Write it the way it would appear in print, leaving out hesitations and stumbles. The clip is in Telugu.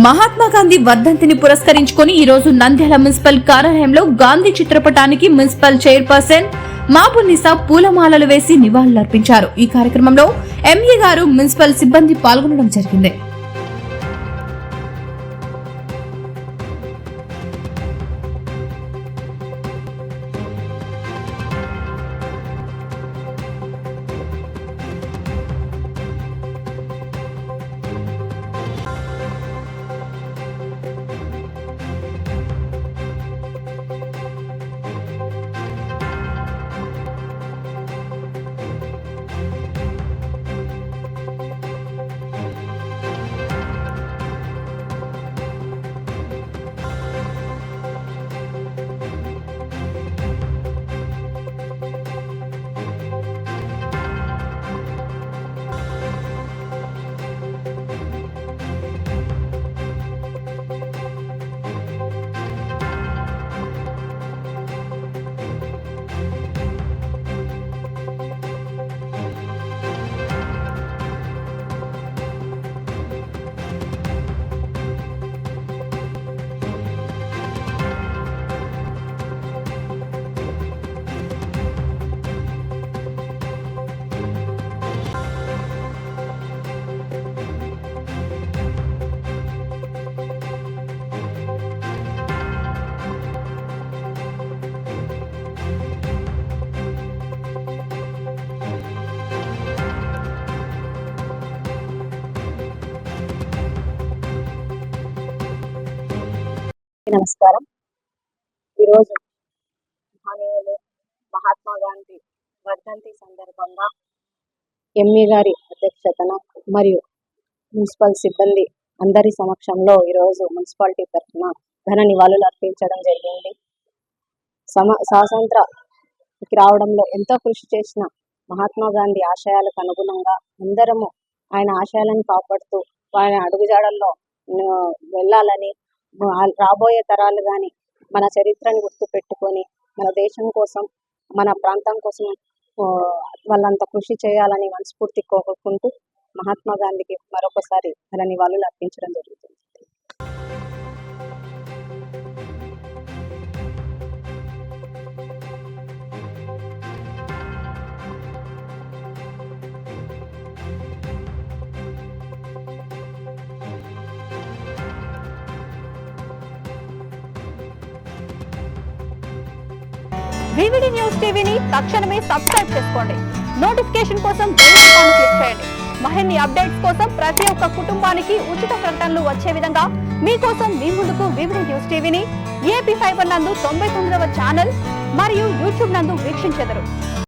మహాత్మా గాంధీ వర్ధంతిని పురస్కరించుకొని ఈ రోజు నంద్యాల మున్సిపల్ కార్యాలయంలో గాంధీ చిత్రపటానికి మున్సిపల్ చైర్పర్సన్ మాబునిసా పూలమాలలు వేసి నివాళులర్పించారు. ఈ కార్యక్రమంలో ఎంఏ గారు, మున్సిపల్ సిబ్బంది పాల్గొనడం జరిగింది. నమస్కారం. ఈరోజు మహనీయులు మహాత్మా గాంధీ వర్ధంతి సందర్భంగా ఎంఈ గారి అధ్యక్షతన మరియు మున్సిపల్ సిబ్బంది అందరి సమక్షంలో ఈరోజు మున్సిపాలిటీ తరఫున ఘన నివాళులు అర్పించడం జరిగింది. స్వాతంత్రకి రావడంలో ఎంతో కృషి చేసిన మహాత్మా గాంధీ ఆశయాలకు అనుగుణంగా అందరము ఆయన ఆశయాలను కాపాడుతూ ఆయన అడుగుజాడల్లో వెళ్ళాలని, రాబోయే తరాలు కానీ మన చరిత్రని గుర్తుపెట్టుకొని మన దేశం కోసం, మన ప్రాంతం కోసం వాళ్ళంతా కృషి చేయాలని మనస్ఫూర్తి కోరుకుంటూ మహాత్మా గాంధీకి మరొకసారి ఘన నివాళులు అర్పించడం జరుగుతుంది. వివిడి న్యూస్ టీవీని తక్షణమే సబ్స్క్రైబ్ చేసుకోండి. నోటిఫికేషన్ కోసం బెల్ ఐకాన్ క్లిక్ చేయండి. మరిన్ని అప్డేట్స్ కోసం ప్రతి ఒక్క కుటుంబానికి ఉచిత ప్రకటనలు వచ్చే విధంగా మీకోసం మీ ముందుకు వివిడి న్యూస్ టీవీని ఏపీ ఫైబర్ నందు 99వ ఛానల్ మరియు యూట్యూబ్ నందు వీక్షించెదరు.